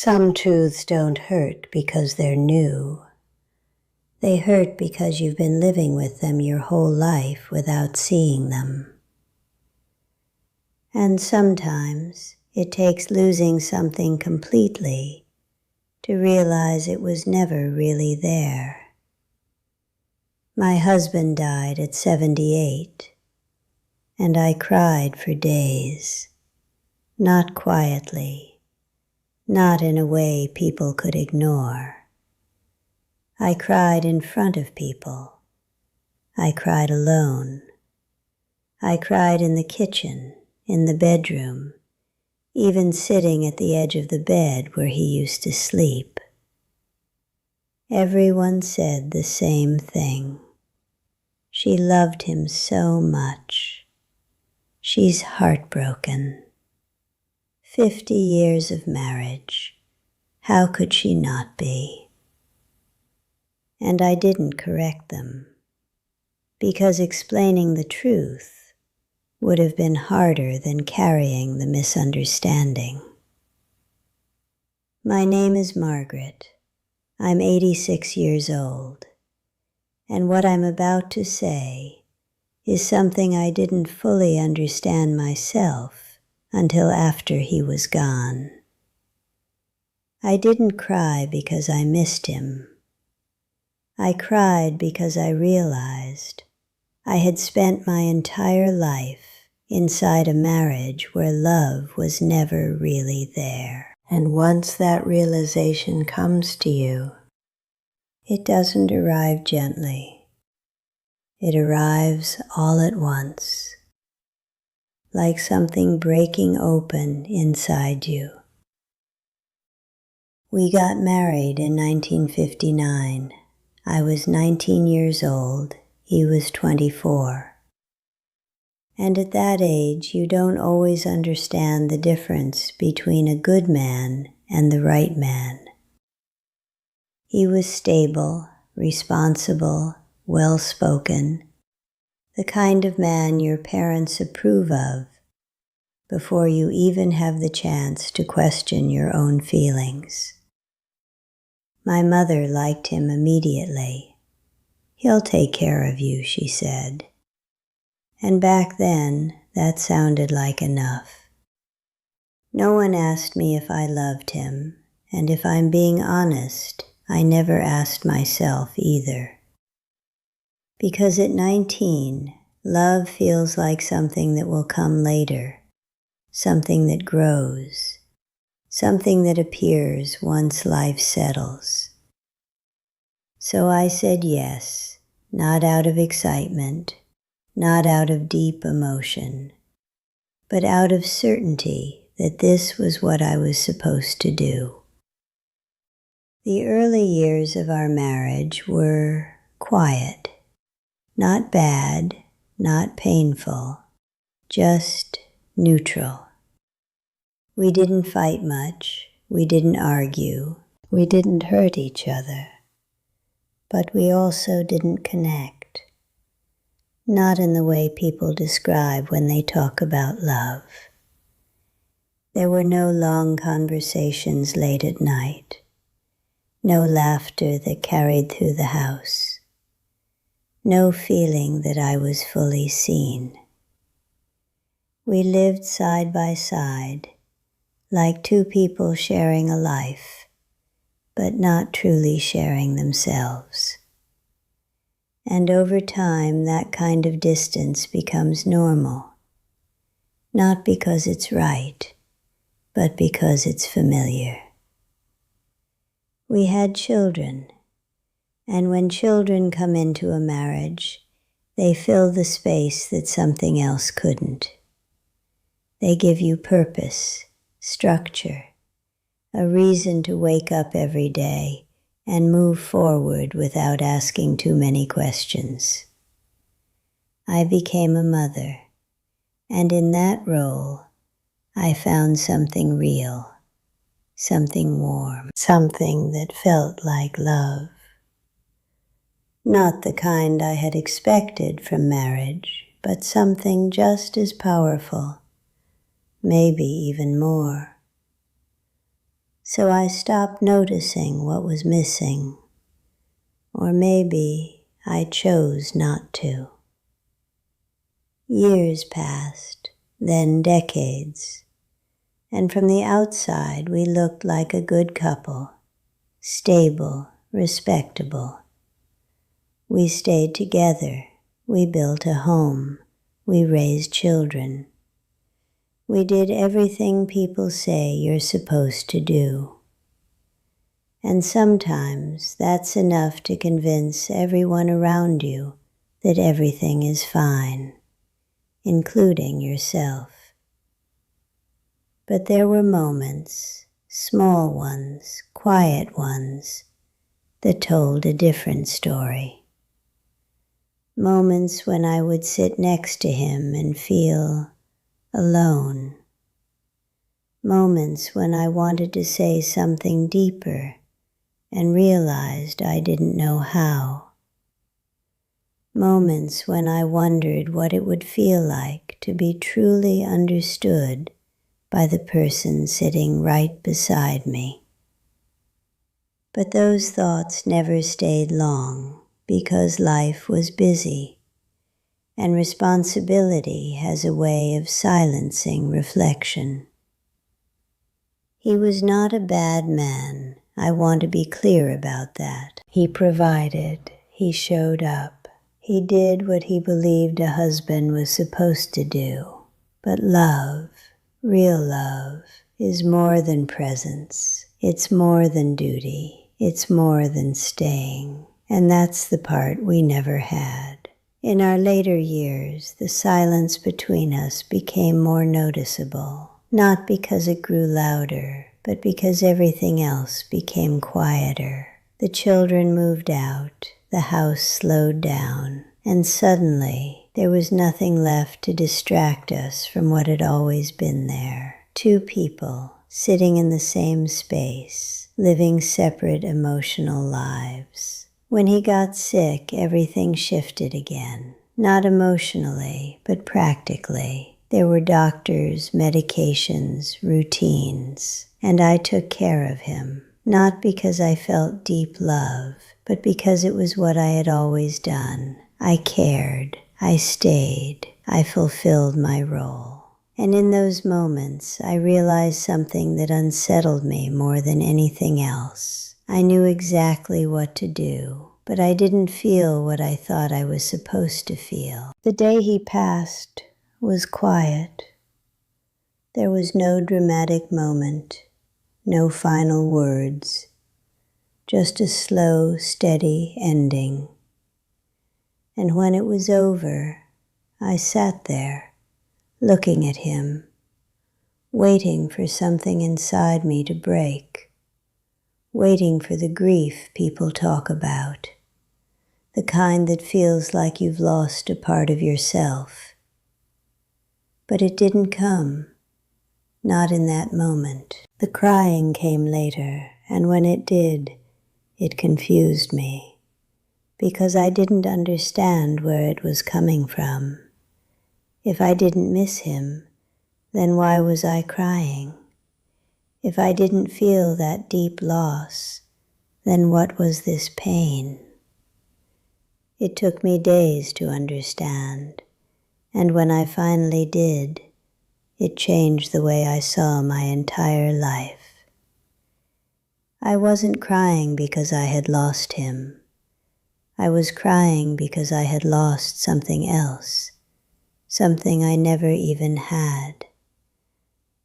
Some truths don't hurt because they're new. They hurt because you've been living with them your whole life without seeing them. And sometimes it takes losing something completely to realize it was never really there. My husband died at 78, and I cried for days, not quietly, not in a way people could ignore. I cried in front of people. I cried alone. I cried in the kitchen, in the bedroom, even sitting at the edge of the bed where he used to sleep. Everyone said the same thing. She loved him so much. She's heartbroken. 50 years of marriage. How could she not be? And I didn't correct them, because explaining the truth would have been harder than carrying the misunderstanding. My name is Margaret. I'm 86 years old, and what I'm about to say is something I didn't fully understand myself until after he was gone. I didn't cry because I missed him. I cried because I realized I had spent my entire life inside a marriage where love was never really there. And once that realization comes to you, it doesn't arrive gently. It arrives all at once, like something breaking open inside you. We got married in 1959. I was 19 years old, he was 24. And at that age, you don't always understand the difference between a good man and the right man. He was stable, responsible, well-spoken, the kind of man your parents approve of before you even have the chance to question your own feelings. My mother liked him immediately. He'll take care of you, she said. And back then, that sounded like enough. No one asked me if I loved him, and if I'm being honest, I never asked myself either. Because at 19, love feels like something that will come later, something that grows, something that appears once life settles. So I said yes, not out of excitement, not out of deep emotion, but out of certainty that this was what I was supposed to do. The early years of our marriage were quiet. Not bad, not painful, just neutral. We didn't fight much, we didn't argue, we didn't hurt each other, but we also didn't connect. Not in the way people describe when they talk about love. There were no long conversations late at night, no laughter that carried through the house. No feeling that I was fully seen. We lived side by side, like two people sharing a life, but not truly sharing themselves. And over time, that kind of distance becomes normal, not because it's right, but because it's familiar. We had children. And when children come into a marriage, they fill the space that something else couldn't. They give you purpose, structure, a reason to wake up every day and move forward without asking too many questions. I became a mother, and in that role, I found something real, something warm, something that felt like love. Not the kind I had expected from marriage, but something just as powerful, maybe even more. So I stopped noticing what was missing, or maybe I chose not to. Years passed, then decades, and from the outside we looked like a good couple, stable, respectable. We stayed together, we built a home, we raised children. We did everything people say you're supposed to do. And sometimes that's enough to convince everyone around you that everything is fine, including yourself. But there were moments, small ones, quiet ones, that told a different story. Moments when I would sit next to him and feel alone. Moments when I wanted to say something deeper and realized I didn't know how. Moments when I wondered what it would feel like to be truly understood by the person sitting right beside me. But those thoughts never stayed long because life was busy, and responsibility has a way of silencing reflection. He was not a bad man. I want to be clear about that. He provided. He showed up. He did what he believed a husband was supposed to do. But love, real love, is more than presence. It's more than duty. It's more than staying. And that's the part we never had. In our later years, the silence between us became more noticeable. Not because it grew louder, but because everything else became quieter. The children moved out, the house slowed down, and suddenly there was nothing left to distract us from what had always been there. Two people sitting in the same space, living separate emotional lives. When he got sick, everything shifted again. Not emotionally, but practically. There were doctors, medications, routines, and I took care of him, not because I felt deep love, but because it was what I had always done. I cared, I stayed, I fulfilled my role. And in those moments, I realized something that unsettled me more than anything else. I knew exactly what to do, but I didn't feel what I thought I was supposed to feel. The day he passed was quiet. There was no dramatic moment, no final words, just a slow, steady ending. And when it was over, I sat there, looking at him, waiting for something inside me to break, waiting for the grief people talk about, the kind that feels like you've lost a part of yourself. But it didn't come, not in that moment. The crying came later, and when it did, it confused me, because I didn't understand where it was coming from. If I didn't miss him, then why was I crying? If I didn't feel that deep loss, then what was this pain? It took me days to understand. And when I finally did, it changed the way I saw my entire life. I wasn't crying because I had lost him. I was crying because I had lost something else, something I never even had.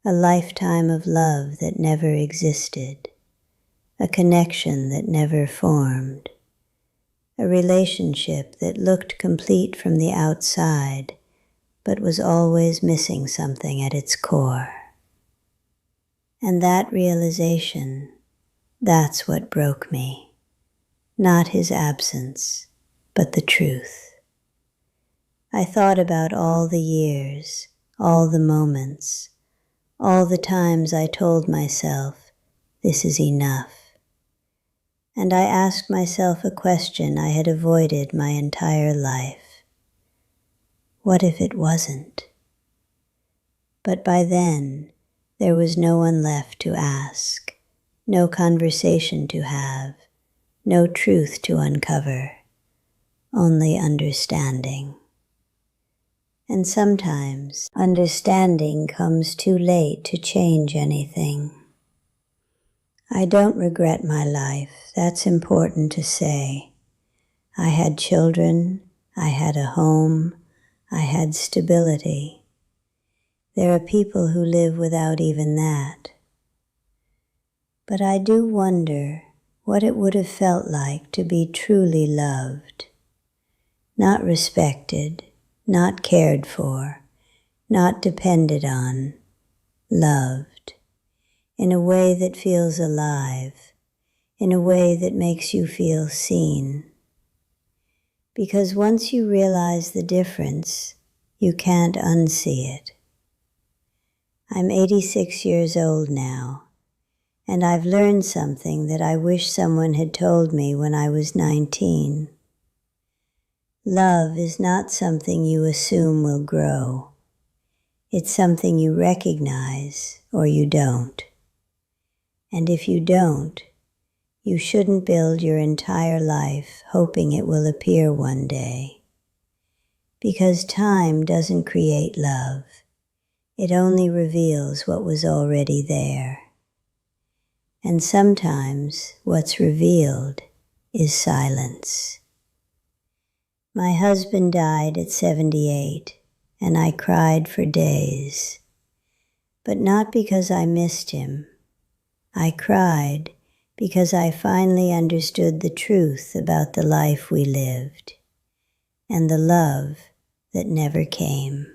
A lifetime of love that never existed, a connection that never formed, a relationship that looked complete from the outside, but was always missing something at its core. And that realization, that's what broke me. Not his absence, but the truth. I thought about all the years, all the moments, all the times I told myself, this is enough. And I asked myself a question I had avoided my entire life. What if it wasn't? But by then, there was no one left to ask, no conversation to have, no truth to uncover, only understanding. And sometimes understanding comes too late to change anything. I don't regret my life, that's important to say. I had children, I had a home, I had stability. There are people who live without even that. But I do wonder what it would have felt like to be truly loved, not respected, not cared for, not depended on, loved, in a way that feels alive, in a way that makes you feel seen. Because once you realize the difference, you can't unsee it. I'm 86 years old now, and I've learned something that I wish someone had told me when I was 19. Love is not something you assume will grow. It's something you recognize or you don't. And if you don't, you shouldn't build your entire life hoping it will appear one day. Because time doesn't create love. It only reveals what was already there. And sometimes what's revealed is silence. My husband died at 78, and I cried for days. But not because I missed him. I cried because I finally understood the truth about the life we lived, and the love that never came.